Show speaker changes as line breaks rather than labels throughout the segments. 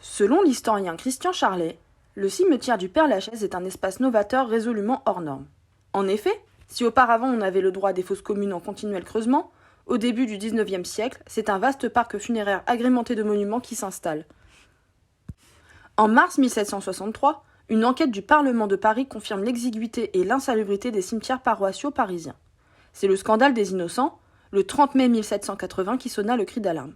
Selon l'historien Christian Charlet, le cimetière du Père-Lachaise est un espace novateur résolument hors norme. En effet, si auparavant on avait le droit à des fosses communes en continuel creusement, au début du XIXe siècle, c'est un vaste parc funéraire agrémenté de monuments qui s'installe. En mars 1763, une enquête du Parlement de Paris confirme l'exiguïté et l'insalubrité des cimetières paroissiaux parisiens. C'est le scandale des Innocents, le 30 mai 1780, qui sonna le cri d'alarme.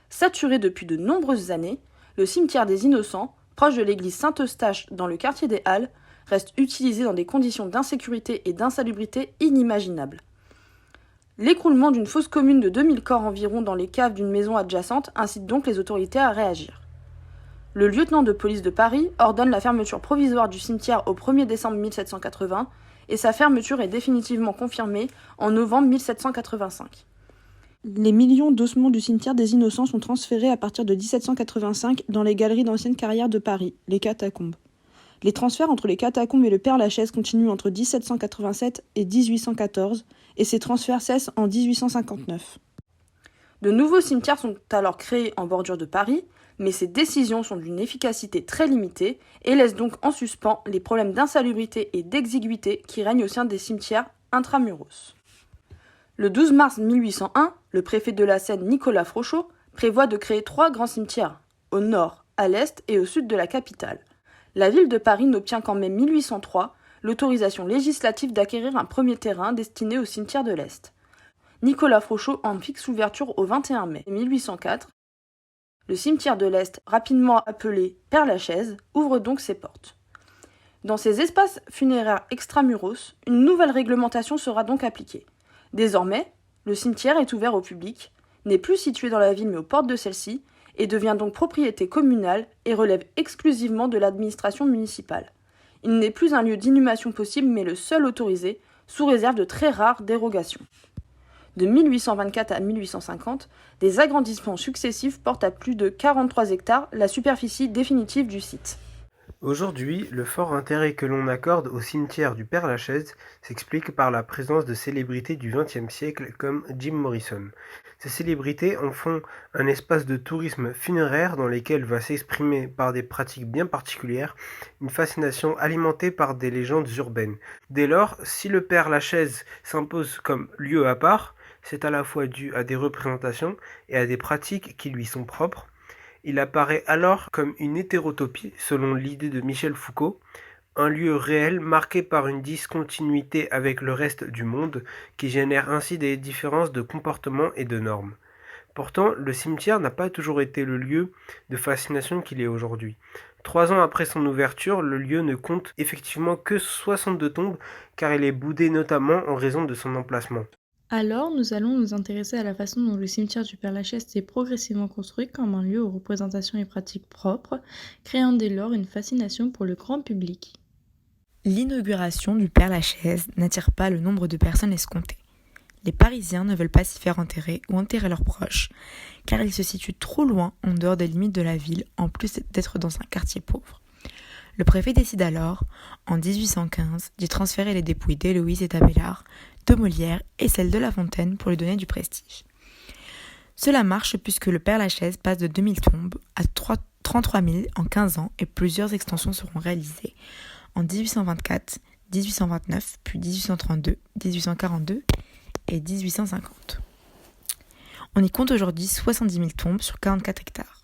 Saturé depuis de nombreuses années, le cimetière des Innocents, proche de l'église Saint-Eustache dans le quartier des Halles, reste utilisé dans des conditions d'insécurité et d'insalubrité inimaginables. L'écroulement d'une fosse commune de 2000 corps environ dans les caves d'une maison adjacente incite donc les autorités à réagir. Le lieutenant de police de Paris ordonne la fermeture provisoire du cimetière au 1er décembre 1780 et sa fermeture est définitivement confirmée en novembre 1785. Les millions d'ossements du cimetière des Innocents sont transférés à partir de 1785 dans les galeries d'anciennes carrières de Paris, les catacombes. Les transferts entre les catacombes et le Père-Lachaise continuent entre 1787 et 1814 et ces transferts cessent en 1859. De nouveaux cimetières sont alors créés en bordure de Paris, mais ces décisions sont d'une efficacité très limitée et laissent donc en suspens les problèmes d'insalubrité et d'exiguïté qui règnent au sein des cimetières intramuros. Le 12 mars 1801, le préfet de la Seine Nicolas Frochot prévoit de créer 3 grands cimetières, au nord, à l'est et au sud de la capitale. La ville de Paris n'obtient qu'en mai 1803 l'autorisation législative d'acquérir un premier terrain destiné au cimetière de l'Est. Nicolas Frochot en fixe l'ouverture au 21 mai 1804. Le cimetière de l'Est, rapidement appelé Père-Lachaise, ouvre donc ses portes. Dans ces espaces funéraires extramuros, une nouvelle réglementation sera donc appliquée. Désormais, le cimetière est ouvert au public, n'est plus situé dans la ville mais aux portes de celle-ci, et devient donc propriété communale et relève exclusivement de l'administration municipale. Il n'est plus un lieu d'inhumation possible mais le seul autorisé, sous réserve de très rares dérogations. De 1824 à 1850, des agrandissements successifs portent à plus de 43 hectares la superficie définitive du site.
Aujourd'hui, le fort intérêt que l'on accorde au cimetière du Père-Lachaise s'explique par la présence de célébrités du XXe siècle comme Jim Morrison. Ces célébrités en font un espace de tourisme funéraire dans lequel va s'exprimer par des pratiques bien particulières une fascination alimentée par des légendes urbaines. Dès lors, si le Père-Lachaise s'impose comme lieu à part, c'est à la fois dû à des représentations et à des pratiques qui lui sont propres. Il apparaît alors comme une hétérotopie, selon l'idée de Michel Foucault, un lieu réel marqué par une discontinuité avec le reste du monde qui génère ainsi des différences de comportement et de normes. Pourtant, le cimetière n'a pas toujours été le lieu de fascination qu'il est aujourd'hui. 3 ans après son ouverture, le lieu ne compte effectivement que 62 tombes car il est boudé notamment en raison de son emplacement.
Alors, nous allons nous intéresser à la façon dont le cimetière du Père-Lachaise s'est progressivement construit comme un lieu aux représentations et pratiques propres, créant dès lors une fascination pour le grand public.
L'inauguration du Père-Lachaise n'attire pas le nombre de personnes escomptées. Les Parisiens ne veulent pas s'y faire enterrer ou enterrer leurs proches, car il se situe trop loin en dehors des limites de la ville, en plus d'être dans un quartier pauvre. Le préfet décide alors, en 1815, d'y transférer les dépouilles d'Héloïse et d'Abélard, de Molière et celles de La Fontaine pour lui donner du prestige. Cela marche puisque le Père-Lachaise passe de 2000 tombes à 33 000 en 15 ans et plusieurs extensions seront réalisées en 1824, 1829, puis 1832, 1842 et 1850. On y compte aujourd'hui 70 000 tombes sur 44 hectares.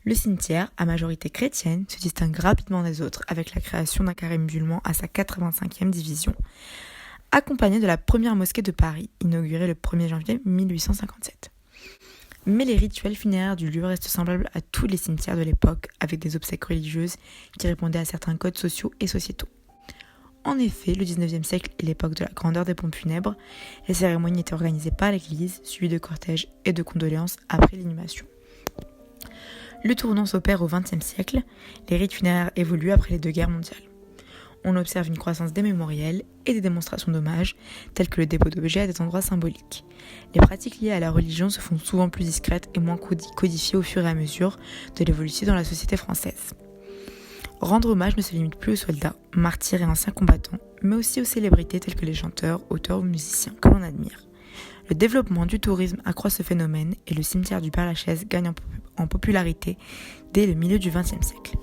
Le cimetière, à majorité chrétienne, se distingue rapidement des autres avec la création d'un carré musulman à sa 85e division, accompagné de la première mosquée de Paris, inaugurée le 1er janvier 1857. Mais les rituels funéraires du lieu restent semblables à tous les cimetières de l'époque, avec des obsèques religieuses qui répondaient à certains codes sociaux et sociétaux. En effet, le 19e siècle est l'époque de la grandeur des pompes funèbres. Les cérémonies étaient organisées par l'église, suivies de cortèges et de condoléances après l'inhumation. Le tournant s'opère au XXe siècle, les rites funéraires évoluent après les 2 guerres mondiales. On observe une croissance des mémoriels et des démonstrations d'hommage, telles que le dépôt d'objets à des endroits symboliques. Les pratiques liées à la religion se font souvent plus discrètes et moins codifiées au fur et à mesure de l'évolution dans la société française. Rendre hommage ne se limite plus aux soldats, martyrs et anciens combattants, mais aussi aux célébrités telles que les chanteurs, auteurs ou musiciens que l'on admire. Le développement du tourisme accroît ce phénomène et le cimetière du Père-Lachaise gagne en popularité dès le milieu du XXe siècle,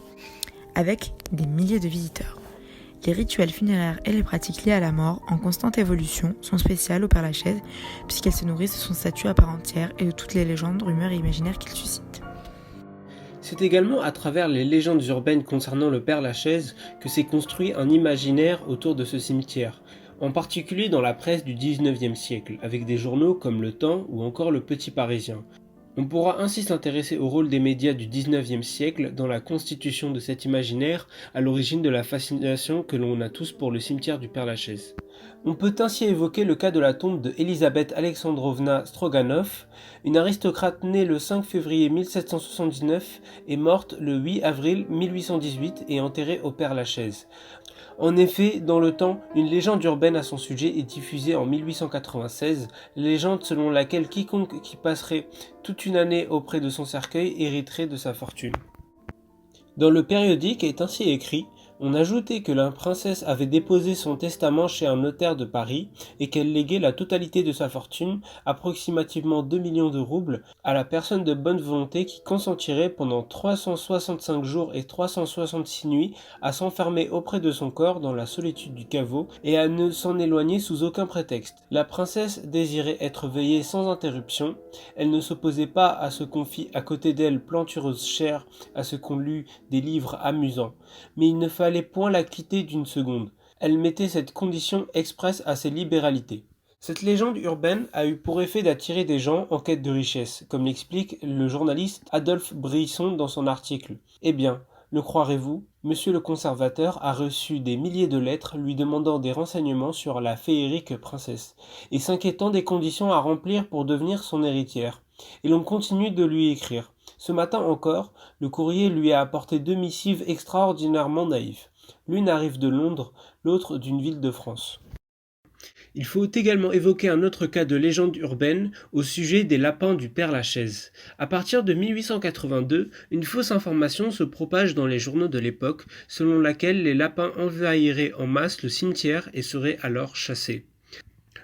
avec des milliers de visiteurs. Les rituels funéraires et les pratiques liées à la mort, en constante évolution, sont spéciales au Père-Lachaise puisqu'elles se nourrissent de son statut à part entière et de toutes les légendes, rumeurs et imaginaires qu'il suscite.
C'est également à travers les légendes urbaines concernant le Père-Lachaise que s'est construit un imaginaire autour de ce cimetière, en particulier dans la presse du XIXe siècle, avec des journaux comme Le Temps ou encore Le Petit Parisien. On pourra ainsi s'intéresser au rôle des médias du XIXe siècle dans la constitution de cet imaginaire à l'origine de la fascination que l'on a tous pour le cimetière du Père-Lachaise. On peut ainsi évoquer le cas de la tombe de Elisabeth Alexandrovna Stroganov, une aristocrate née le 5 février 1779 et morte le 8 avril 1818 et enterrée au Père-Lachaise. En effet, dans le temps, une légende urbaine à son sujet est diffusée en 1896, légende selon laquelle quiconque qui passerait toute une année auprès de son cercueil hériterait de sa fortune. Dans le périodique est ainsi écrit: on ajoutait que la princesse avait déposé son testament chez un notaire de Paris et qu'elle léguait la totalité de sa fortune, approximativement 2 millions de roubles, à la personne de bonne volonté qui consentirait pendant 365 jours et 366 nuits à s'enfermer auprès de son corps dans la solitude du caveau et à ne s'en éloigner sous aucun prétexte. La princesse désirait être veillée sans interruption, elle ne s'opposait pas à ce qu'on fît à côté d'elle plantureuse chair, à ce qu'on lût des livres amusants, mais il ne fallait point la quitter d'une seconde. Elle mettait cette condition expresse à ses libéralités. Cette légende urbaine a eu pour effet d'attirer des gens en quête de richesse, comme l'explique le journaliste Adolphe Brisson dans son article. Eh bien, le croirez-vous, monsieur le conservateur a reçu des milliers de lettres lui demandant des renseignements sur la féerique princesse, et s'inquiétant des conditions à remplir pour devenir son héritière. Et l'on continue de lui écrire. Ce matin encore, le courrier lui a apporté 2 missives extraordinairement naïves. L'une arrive de Londres, l'autre d'une ville de France. Il faut également évoquer un autre cas de légende urbaine au sujet des lapins du Père-Lachaise. À partir de 1882, une fausse information se propage dans les journaux de l'époque, selon laquelle les lapins envahiraient en masse le cimetière et seraient alors chassés.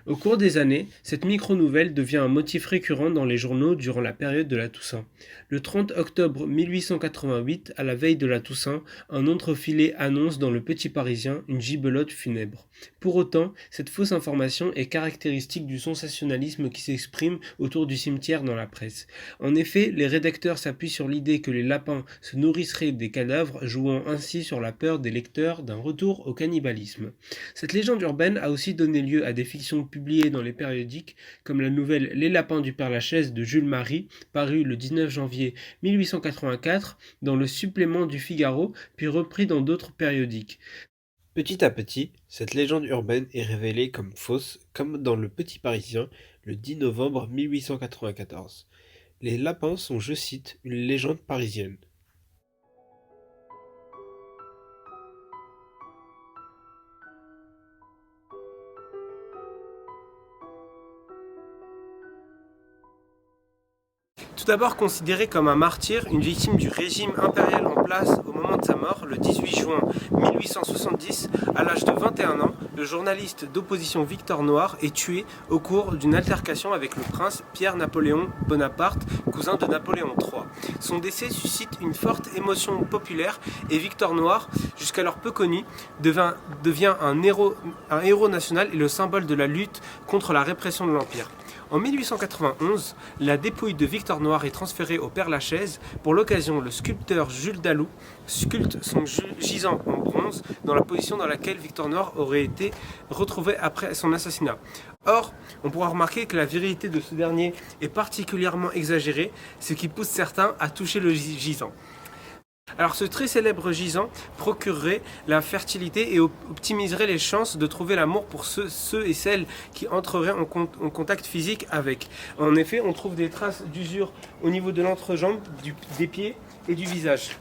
Au cours des années, cette micro-nouvelle devient un motif récurrent dans les journaux durant la période de la Toussaint. Le 30 octobre 1888, à la veille de la Toussaint, un entrefilet annonce dans le Petit Parisien une gibelotte funèbre. Pour autant, cette fausse information est caractéristique du sensationnalisme qui s'exprime autour du cimetière dans la presse. En effet, les rédacteurs s'appuient sur l'idée que les lapins se nourrisseraient des cadavres, jouant ainsi sur la peur des lecteurs d'un retour au cannibalisme. Cette légende urbaine a aussi donné lieu à des fictions publiées dans les périodiques, comme la nouvelle Les lapins du Père-Lachaise de Jules Marie, parue le 19 janvier 1884 dans le supplément du Figaro, puis repris dans d'autres périodiques. Petit à petit, cette légende urbaine est révélée comme fausse, comme dans le Petit Parisien, le 10 novembre 1894. Les lapins sont, je cite, une légende parisienne. Tout d'abord considéré comme un martyr, une victime du régime impérial en place au moment de sa mort, le 18 juin 1870, à l'âge de 21 ans, le journaliste d'opposition Victor Noir est tué au cours d'une altercation avec le prince Pierre-Napoléon Bonaparte, cousin de Napoléon III. Son décès suscite une forte émotion populaire et Victor Noir, jusqu'alors peu connu, devient un héros national et le symbole de la lutte contre la répression de l'Empire. En 1891, la dépouille de Victor Noir est transférée au Père-Lachaise. Pour l'occasion, le sculpteur Jules Dalou sculpte son gisant en bronze dans la position dans laquelle Victor Noir aurait été retrouvé après son assassinat. Or, on pourra remarquer que la virilité de ce dernier est particulièrement exagérée, ce qui pousse certains à toucher le gisant. Alors ce très célèbre gisant procurerait la fertilité et optimiserait les chances de trouver l'amour pour ceux et celles qui entreraient en contact physique avec. En effet, on trouve des traces d'usure au niveau de l'entrejambe, des pieds et du visage.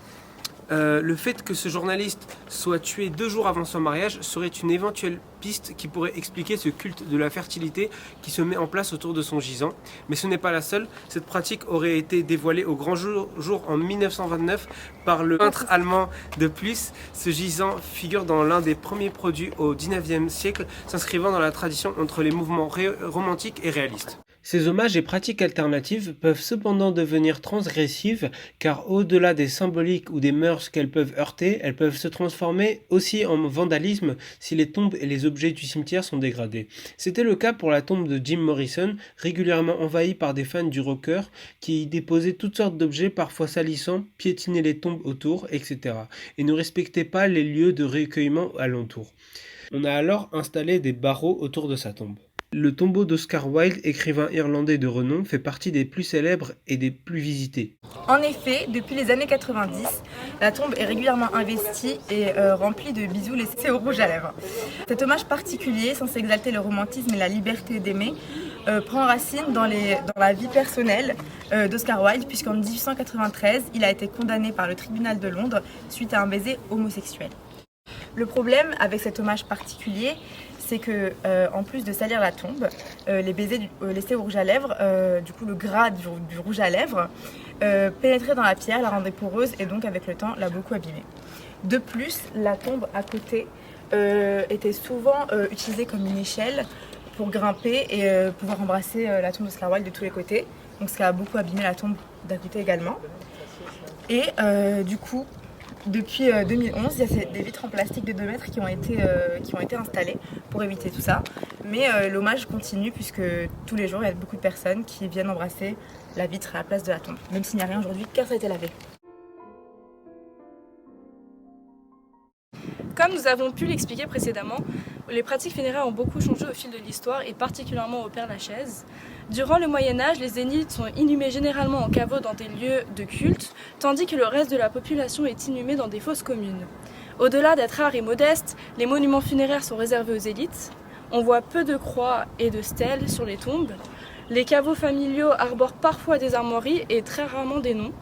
Le fait que ce journaliste soit tué 2 jours avant son mariage serait une éventuelle piste qui pourrait expliquer ce culte de la fertilité qui se met en place autour de son gisant. Mais ce n'est pas la seule. Cette pratique aurait été dévoilée au grand jour en 1929 par le peintre allemand de Plus. Ce gisant figure dans l'un des premiers produits au XIXe siècle, s'inscrivant dans la tradition entre les mouvements romantiques et réalistes. Ces hommages et pratiques alternatives peuvent cependant devenir transgressives car au-delà des symboliques ou des mœurs qu'elles peuvent heurter, elles peuvent se transformer aussi en vandalisme si les tombes et les objets du cimetière sont dégradés. C'était le cas pour la tombe de Jim Morrison, régulièrement envahie par des fans du rocker qui y déposaient toutes sortes d'objets parfois salissants, piétinaient les tombes autour, etc. et ne respectaient pas les lieux de recueillement alentour. On a alors installé des barreaux autour de sa tombe. Le tombeau d'Oscar Wilde, écrivain irlandais de renom, fait partie des plus célèbres et des plus visités.
En effet, depuis les années 90, la tombe est régulièrement investie et remplie de bijoux laissés au rouge à lèvres. Cet hommage particulier, censé exalter le romantisme et la liberté d'aimer, prend racine dans la vie personnelle d'Oscar Wilde, puisqu'en 1893, il a été condamné par le tribunal de Londres suite à un baiser homosexuel. Le problème avec cet hommage particulier, c'est que, en plus de salir la tombe, les baisers laissés au rouge à lèvres, du coup le gras du rouge à lèvres, pénétrait dans la pierre, la rendait poreuse et donc avec le temps l'a beaucoup abîmée. De plus, la tombe à côté était souvent utilisée comme une échelle pour grimper et pouvoir embrasser la tombe d'Oscar Wilde de tous les côtés, donc ce qui a beaucoup abîmé la tombe d'à côté également. Et du coup, depuis 2011, il y a des vitres en plastique de 2 mètres qui ont été installées pour éviter tout ça. Mais l'hommage continue puisque tous les jours, il y a beaucoup de personnes qui viennent embrasser la vitre à la place de la tombe, même s'il n'y a rien aujourd'hui car ça a été lavé.
Comme nous avons pu l'expliquer précédemment, les pratiques funéraires ont beaucoup changé au fil de l'histoire et particulièrement au Père-Lachaise. Durant le Moyen-Âge, les zéniths sont inhumés généralement en caveau dans des lieux de culte, tandis que le reste de la population est inhumé dans des fosses communes. Au-delà d'être rares et modestes, les monuments funéraires sont réservés aux élites. On voit peu de croix et de stèles sur les tombes. Les caveaux familiaux arborent parfois des armoiries et très rarement des noms.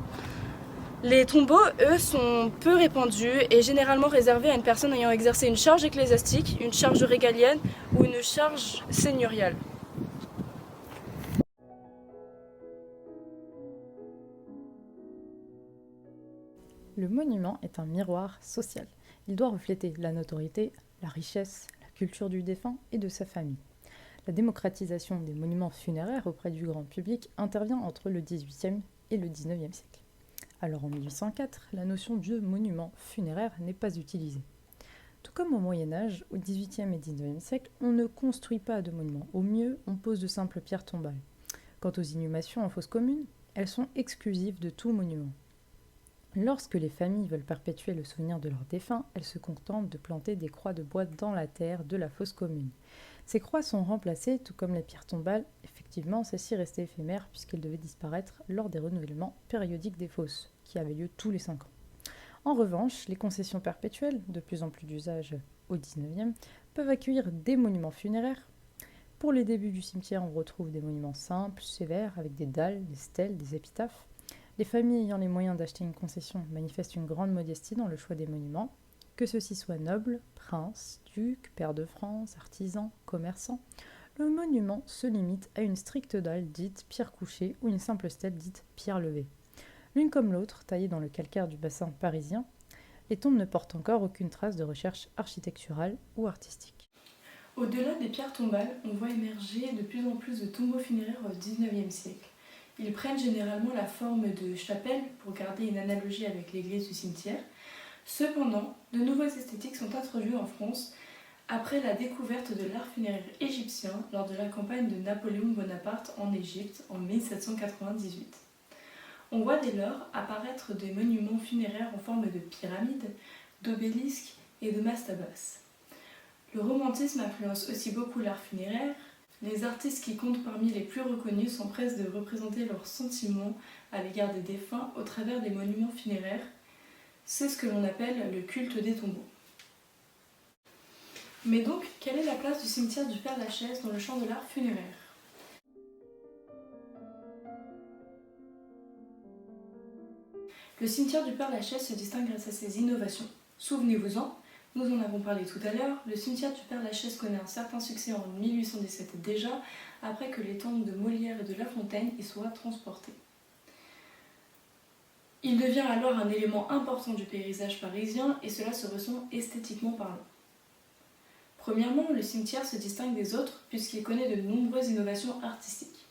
Les tombeaux, eux, sont peu répandus et généralement réservés à une personne ayant exercé une charge ecclésiastique, une charge régalienne ou une charge seigneuriale.
Le monument est un miroir social. Il doit refléter la notoriété, la richesse, la culture du défunt et de sa famille. La démocratisation des monuments funéraires auprès du grand public intervient entre le XVIIIe et le XIXe siècle. Alors en 1804, la notion de monument funéraire n'est pas utilisée. Tout comme au Moyen-Âge, au XVIIIe et XIXe siècle, on ne construit pas de monuments. Au mieux, on pose de simples pierres tombales. Quant aux inhumations en fosse commune, elles sont exclusives de tout monument. Lorsque les familles veulent perpétuer le souvenir de leurs défunts, elles se contentent de planter des croix de bois dans la terre de la fosse commune. Ces croix sont remplacées, tout comme les pierres tombales. Effectivement, celles-ci restaient éphémères puisqu'elles devaient disparaître lors des renouvellements périodiques des fosses, qui avaient lieu tous les 5 ans. En revanche, les concessions perpétuelles, de plus en plus d'usage au XIXe, peuvent accueillir des monuments funéraires. Pour les débuts du cimetière, on retrouve des monuments simples, sévères, avec des dalles, des stèles, des épitaphes. Les familles ayant les moyens d'acheter une concession manifestent une grande modestie dans le choix des monuments, que ceux-ci soient nobles, princes, ducs, pairs de France, artisans, commerçants. Le monument se limite à une stricte dalle dite pierre couchée ou une simple stèle dite pierre levée. L'une comme l'autre, taillée dans le calcaire du bassin parisien, les tombes ne portent encore aucune trace de recherche architecturale ou artistique.
Au-delà des pierres tombales, on voit émerger de plus en plus de tombeaux funéraires au XIXe siècle. Ils prennent généralement la forme de chapelles pour garder une analogie avec l'église du cimetière. Cependant, de nouvelles esthétiques sont introduites en France après la découverte de l'art funéraire égyptien lors de la campagne de Napoléon Bonaparte en Égypte en 1798. On voit dès lors apparaître des monuments funéraires en forme de pyramides, d'obélisques et de mastabas. Le romantisme influence aussi beaucoup l'art funéraire. Les artistes qui comptent parmi les plus reconnus s'empressent de représenter leurs sentiments à l'égard des défunts au travers des monuments funéraires. C'est ce que l'on appelle le culte des tombeaux. Mais donc, quelle est la place du cimetière du Père-Lachaise dans le champ de l'art funéraire ? Le cimetière du Père-Lachaise se distingue grâce à ses innovations. Souvenez-vous-en, nous en avons parlé tout à l'heure, le cimetière du Père-Lachaise connaît un certain succès en 1817 déjà, après que les tombes de Molière et de La Fontaine y soient transportées. Il devient alors un élément important du paysage parisien et cela se ressent esthétiquement parlant. Premièrement, le cimetière se distingue des autres puisqu'il connaît de nombreuses innovations artistiques.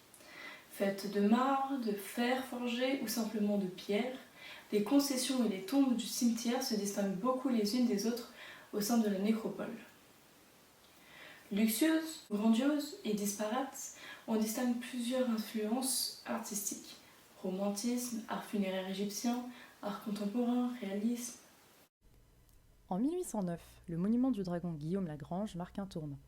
Faites de marbre, de fer forgé ou simplement de pierre, les concessions et les tombes du cimetière se distinguent beaucoup les unes des autres au sein de la nécropole. Luxueuses, grandioses et disparates, on distingue plusieurs influences artistiques. Romantisme, art funéraire égyptien, art contemporain, réalisme.
En 1809, le monument du dragon Guillaume Lagrange marque un tournant.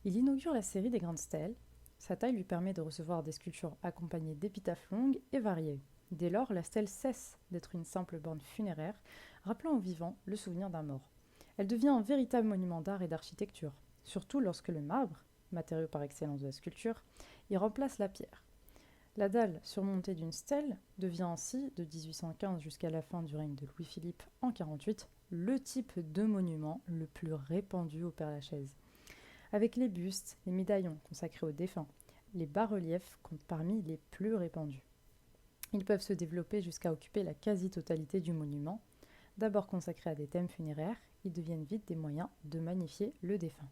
Il inaugure la série des grandes stèles. Sa taille lui permet de recevoir des sculptures accompagnées d'épitaphes longues et variées. Dès lors, la stèle cesse d'être une simple borne funéraire, rappelant aux vivants le souvenir d'un mort. Elle devient un véritable monument d'art et d'architecture, surtout lorsque le marbre, matériau par excellence de la sculpture, y remplace la pierre. La dalle surmontée d'une stèle devient ainsi, de 1815 jusqu'à la fin du règne de Louis-Philippe en 1848, le type de monument le plus répandu au Père-Lachaise. Avec les bustes, les médaillons consacrés aux défunts, les bas-reliefs comptent parmi les plus répandus. Ils peuvent se développer jusqu'à occuper la quasi-totalité du monument. D'abord consacrés à des thèmes funéraires, ils deviennent vite des moyens de magnifier le défunt.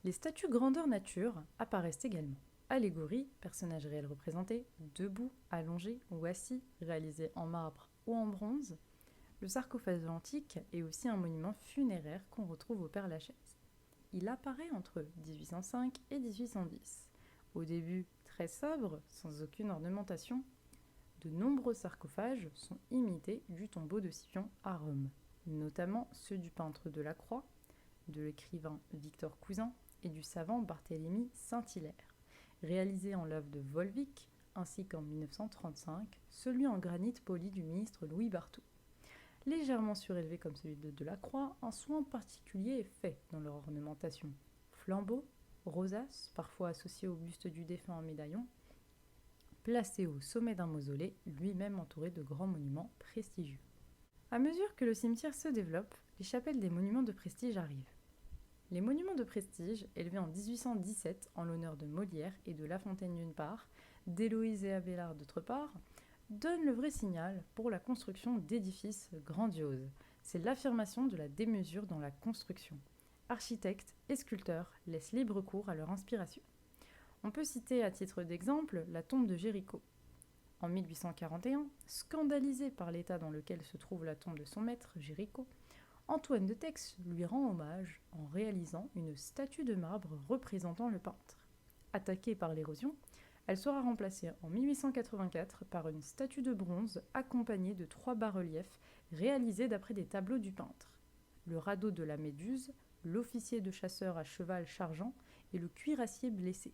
Les statues grandeur nature apparaissent également. Allégories, personnages réels représentés, debout, allongés ou assis, réalisés en marbre ou en bronze. Le sarcophage antique est aussi un monument funéraire qu'on retrouve au Père-Lachaise. Il apparaît entre 1805 et 1810. Au début, très sobre, sans aucune ornementation, de nombreux sarcophages sont imités du tombeau de Scipion à Rome, notamment ceux du peintre Delacroix, de l'écrivain Victor Cousin et du savant Barthélemy Saint-Hilaire, réalisés en l'œuvre de Volvic, ainsi qu'en 1935, celui en granit poli du ministre Louis Barthou. Légèrement surélevé comme celui de Delacroix, un soin particulier est fait dans leur ornementation. Flambeaux, rosaces, parfois associés au buste du défunt en médaillon, placé au sommet d'un mausolée, lui-même entouré de grands monuments prestigieux. À mesure que le cimetière se développe, les chapelles des monuments de prestige arrivent. Les monuments de prestige, élevés en 1817 en l'honneur de Molière et de La Fontaine d'une part, d'Héloïse et Abélard d'autre part, donnent le vrai signal pour la construction d'édifices grandioses. C'est l'affirmation de la démesure dans la construction. Architectes et sculpteurs laissent libre cours à leur inspiration. On peut citer à titre d'exemple la tombe de Jéricho. En 1841, scandalisé par l'état dans lequel se trouve la tombe de son maître, Jéricho, Antoine de Tex lui rend hommage en réalisant une statue de marbre représentant le peintre. Attaquée par l'érosion, elle sera remplacée en 1884 par une statue de bronze accompagnée de 3 bas-reliefs réalisés d'après des tableaux du peintre. Le radeau de la Méduse, l'officier de chasseur à cheval chargeant et le cuirassier blessé.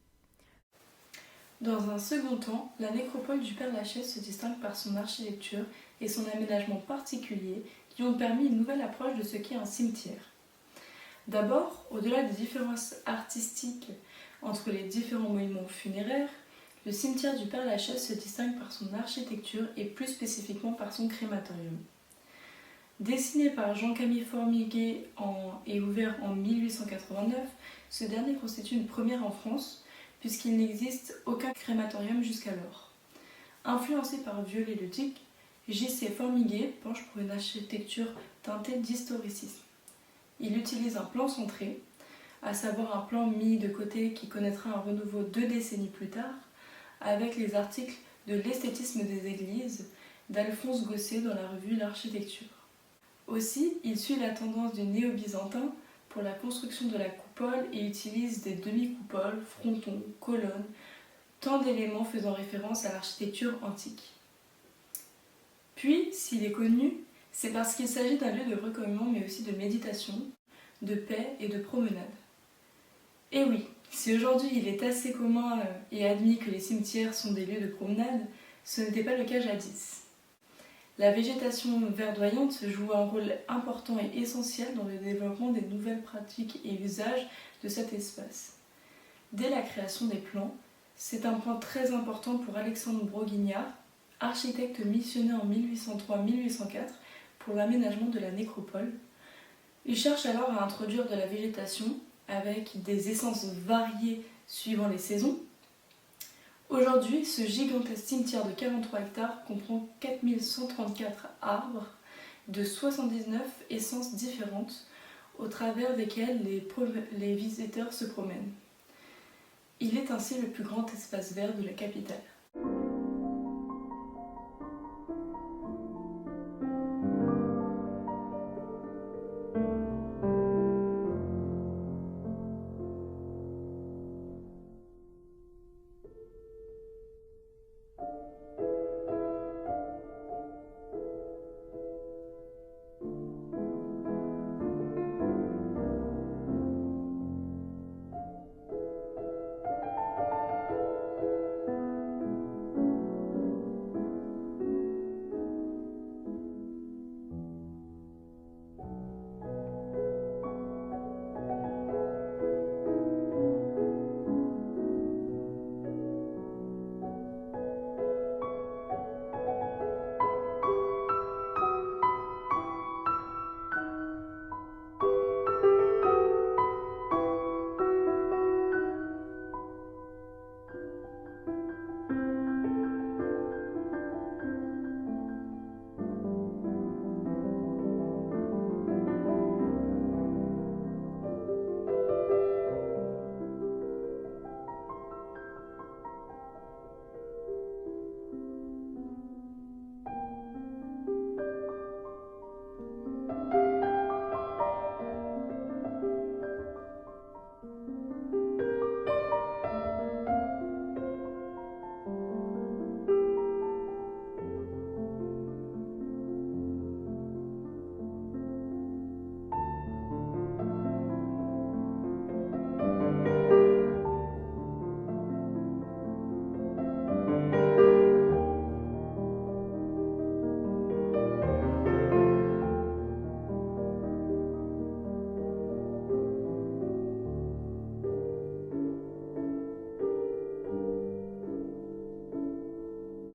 Dans un second temps, la nécropole du Père-Lachaise se distingue par son architecture et son aménagement particulier qui ont permis une nouvelle approche de ce qu'est un cimetière. D'abord, au-delà des différences artistiques entre les différents monuments funéraires, le cimetière du Père-Lachaise se distingue par son architecture et plus spécifiquement par son crématorium. Dessiné par Jean-Camille Formiguet et ouvert en 1889, ce dernier constitue une première en France puisqu'il n'existe aucun crématorium jusqu'alors. Influencé par Viollet-le-Duc, J.C. Formiguet penche pour une architecture teintée d'historicisme. Il utilise un plan centré, à savoir un plan mis de côté qui connaîtra un renouveau 2 décennies plus tard, avec les articles de l'esthétisme des églises d'Alphonse Gosset dans la revue L'Architecture. Aussi, il suit la tendance du néo-byzantin pour la construction de la coupole et utilise des demi-coupoles, frontons, colonnes, tant d'éléments faisant référence à l'architecture antique. Puis, s'il est connu, c'est parce qu'il s'agit d'un lieu de recueillement mais aussi de méditation, de paix et de promenade. Et oui, si aujourd'hui il est assez commun et admis que les cimetières sont des lieux de promenade, ce n'était pas le cas jadis. La végétation verdoyante joue un rôle important et essentiel dans le développement des nouvelles pratiques et usages de cet espace. Dès la création des plans, c'est un point très important pour Alexandre Broguignard, architecte missionné en 1803-1804 pour l'aménagement de la nécropole. Il cherche alors à introduire de la végétation avec des essences variées suivant les saisons. Aujourd'hui, ce gigantesque cimetière de 43 hectares comprend 4134 arbres de 79 essences différentes au travers desquelles les visiteurs se promènent. Il est ainsi le plus grand espace vert de la capitale.